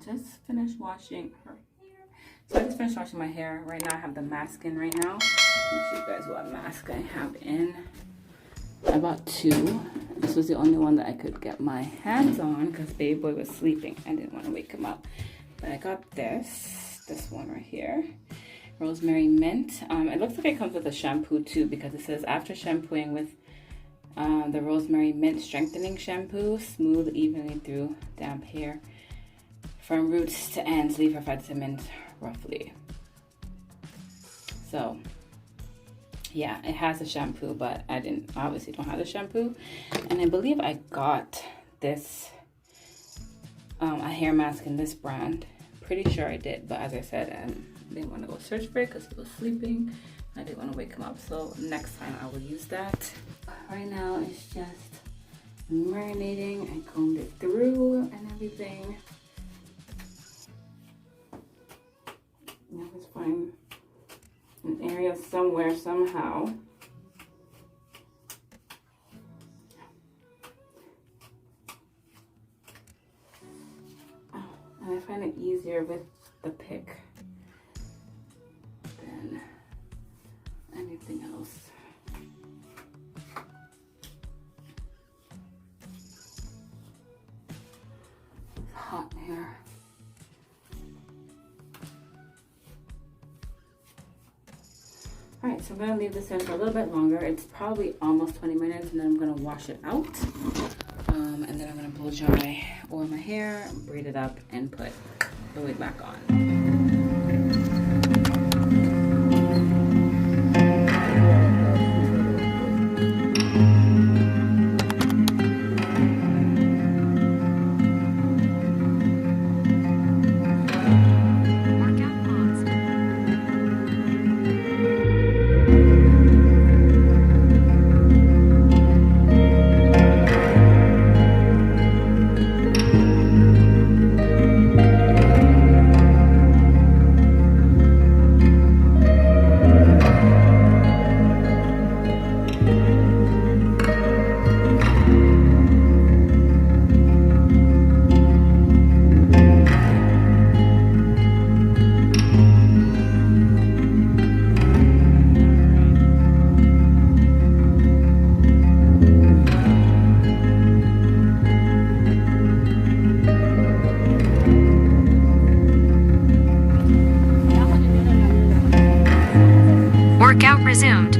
just finished washing her hair. So I just finished washing my hair. Right now I have the mask in right now. Let me show you guys what mask I have in. I bought two. This was the only one that I could get my hands on because baby boy was sleeping. I didn't want to wake him up. But I got this one right here. Rosemary Mint. It looks like it comes with a shampoo too because it says after shampooing with the Rosemary Mint Strengthening Shampoo, smooth evenly through damp hair. From roots to ends, leave her 5 to 10 minutes roughly. So yeah, it has a shampoo, but I obviously don't have the shampoo. And I believe I got this, a hair mask in this brand. Pretty sure I did, but as I said, I didn't want to go search for it because he was sleeping. I didn't want to wake him up, so next time I will use that. Right now it's just marinating. I combed it through and everything. Now let's find an area somewhere, somehow. Oh, and I find it easier with the pick than anything else. It's hot in here. Alright, so I'm going to leave this in for a little bit longer. It's probably almost 20 minutes and then I'm going to wash it out. And then I'm going to blow dry oil my hair, braid it up, and put the wig back on. Workout resumed.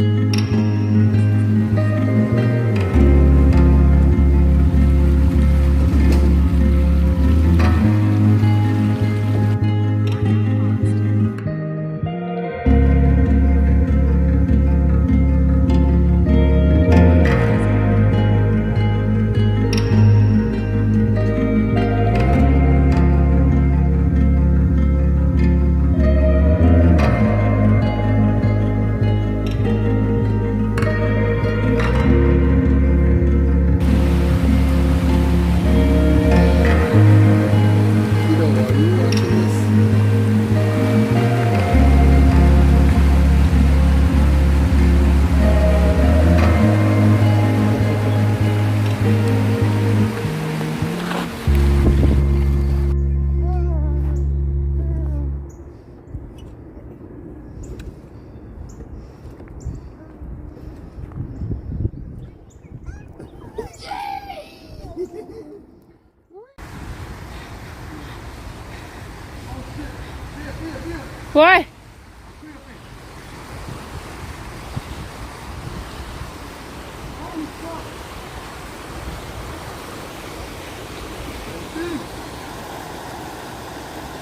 What?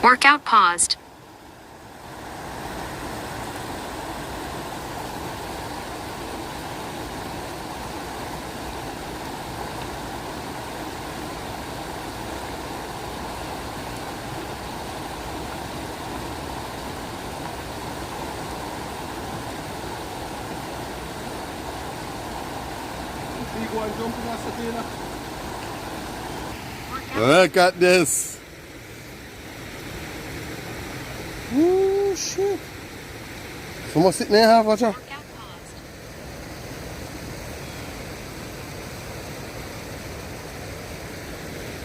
Workout paused. Look at this. Oh shit. Someone sitting there, have watch out.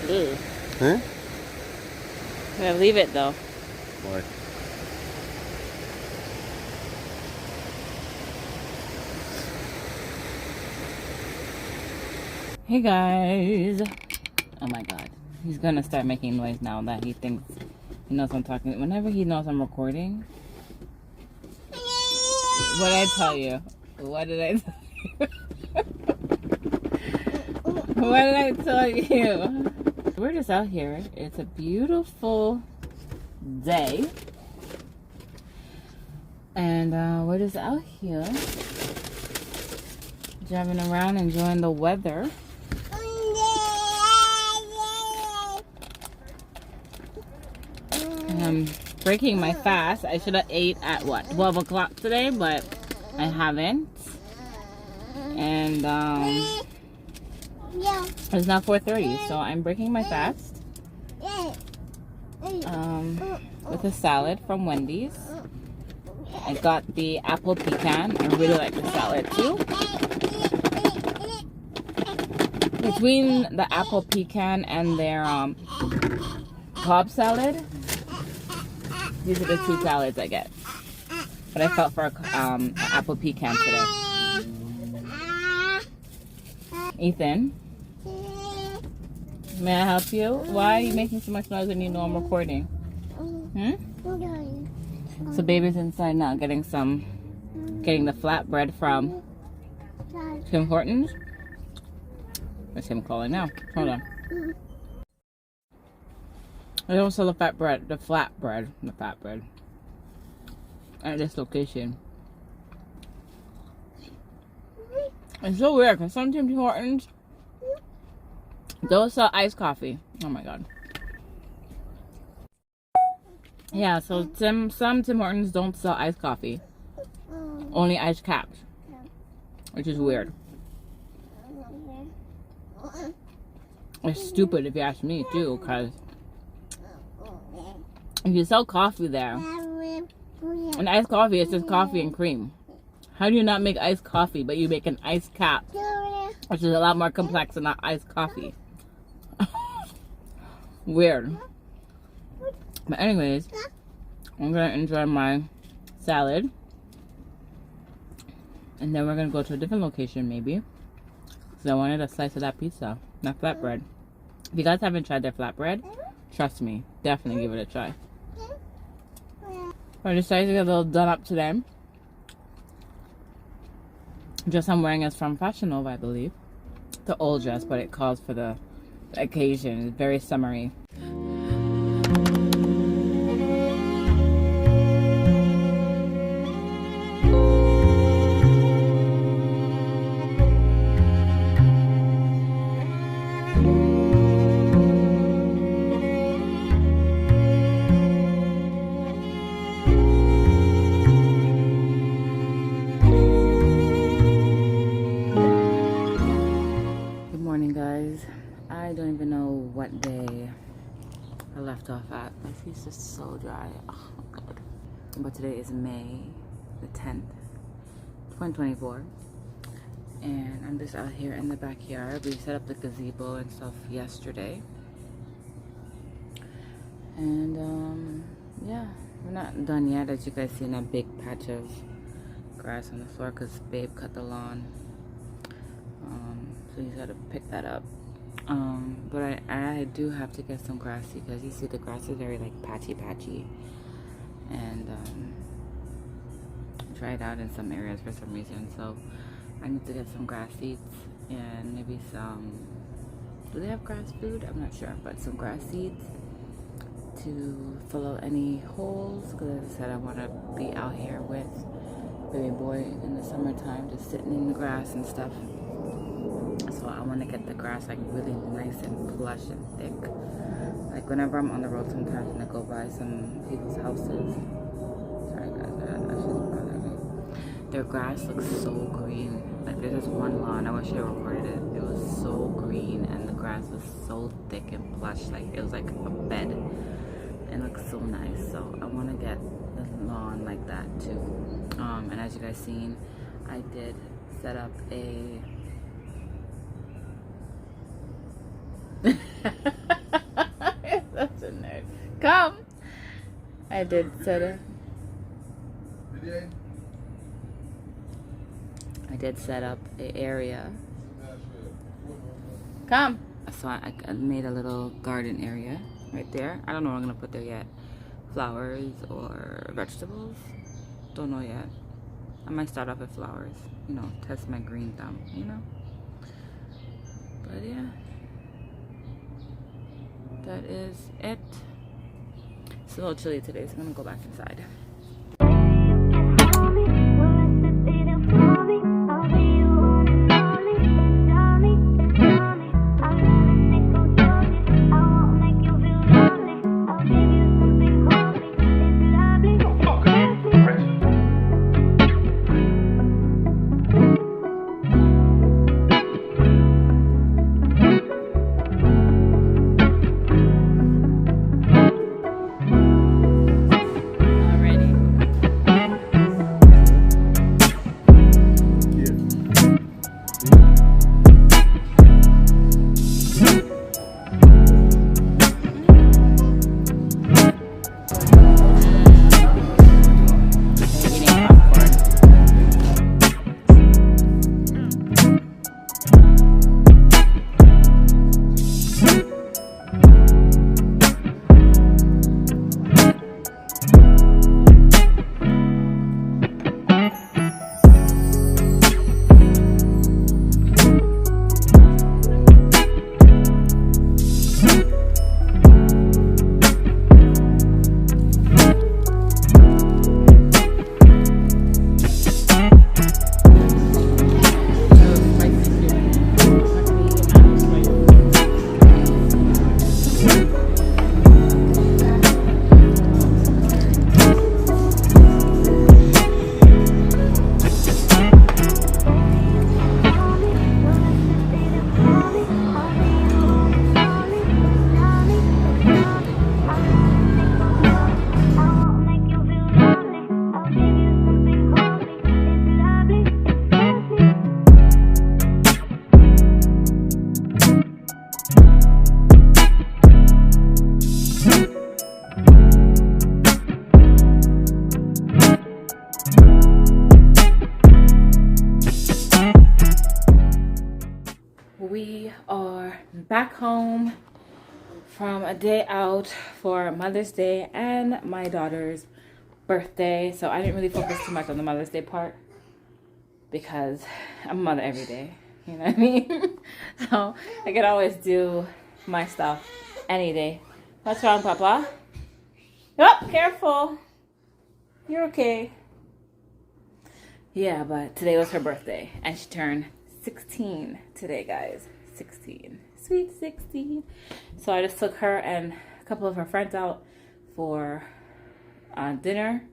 Blue. Huh? Gotta leave it though. Why? Hey guys. Oh my god. He's gonna start making noise now that he thinks he knows I'm talking. Whenever he knows I'm recording. What did I tell you? What did I tell you? What did I tell you? We're just out here. It's a beautiful day. And we're just out here driving around enjoying the weather. And I'm breaking my fast. I should have ate at what, 12 o'clock today, but I haven't. And it's now 4:30, so I'm breaking my fast with a salad from Wendy's. I got the apple pecan. I really like the salad too. Between the apple pecan and their Cobb salad, these are the two salads I get. But I felt for an apple pecan today. Ethan, may I help you? Why are you making so much noise when you know I'm recording? So baby's inside now getting the flatbread from Tim Hortons. That's him calling now. Hold on. I don't sell the flatbread at this location. It's so weird because some Tim Hortons don't sell iced coffee. Oh my god. Yeah, so some Tim Hortons don't sell iced coffee. Only iced caps. Which is weird. It's stupid if you ask me too, because if you sell coffee there, and iced coffee, it's just coffee and cream. How do you not make iced coffee, but you make an iced cap, which is a lot more complex than not iced coffee? Weird. But anyways, I'm gonna enjoy my salad, and then we're gonna go to a different location maybe, because I wanted a slice of that pizza, that flatbread. If you guys haven't tried their flatbread, trust me, definitely give it a try. I decided to get a little done up today. Dress I'm wearing is from Fashion Nova, I believe. The old dress, but it calls for the occasion. It's very summery. I don't even know what day I left off at. My face is so dry. Oh my god. But today is May the 10th, 2024. And I'm just out here in the backyard. We set up the gazebo and stuff yesterday. And yeah, we're not done yet. As you guys see, a big patch of grass on the floor because Babe cut the lawn. So he's got to pick that up. But I do have to get some grass because you see the grass is very like patchy and dried out in some areas for some reason. So I need to get some grass seeds and maybe some, do they have grass food? I'm not sure, but some grass seeds to fill out any holes, because as I said, I want to be out here with baby boy in the summertime, just sitting in the grass and stuff. So I want to get the grass like really nice and plush and thick. Like whenever I'm on the road sometimes when I go by some people's houses, sorry guys, that's just bothering me. Their grass looks so green. Like there's this one lawn, I wish I recorded it. It was so green and the grass was so thick and plush, like it was like a bed. It looks so nice. So I want to get the lawn like that too. And as you guys seen, I did set up a such a nerd. Come. I did set up. I did set up an area. Come. So I made a little garden area right there. I don't know what I'm gonna put there yet. Flowers or vegetables. Don't know yet. I might start off with flowers. You know, test my green thumb. You know. But yeah, that is it. It's a little chilly today, so I'm gonna go back inside. We are back home from a day out for Mother's Day and my daughter's birthday. So I didn't really focus too much on the Mother's Day part because I'm a mother every day. You know what I mean? So I could always do my stuff any day. What's wrong, Papa? Oh, careful. You're okay. Yeah, but today was her birthday and she turned 16 today, guys. 16. Sweet 16. So I just took her and a couple of her friends out for dinner.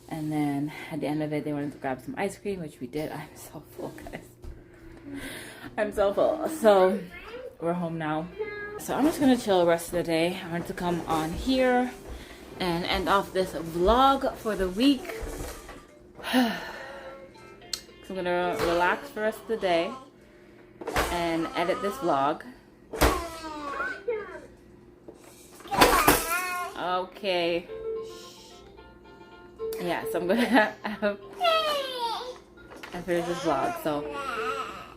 And then at the end of it, they wanted to grab some ice cream, which we did. I'm so full, guys. I'm so full. So we're home now. So I'm just going to chill the rest of the day. I wanted to come on here and end off this vlog for the week. I'm gonna relax for the rest of the day and edit this vlog. Okay. Yeah, so I'm gonna finish this vlog. So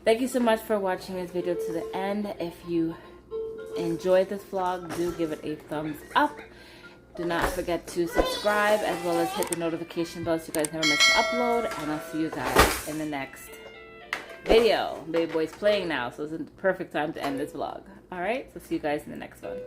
thank you so much for watching this video to the end. If you enjoyed this vlog, do give it a thumbs up. Do not forget to subscribe as well as hit the notification bell so you guys never miss an upload. And I'll see you guys in the next video. Baby boy's playing now, so it's the perfect time to end this vlog. Alright, so see you guys in the next one.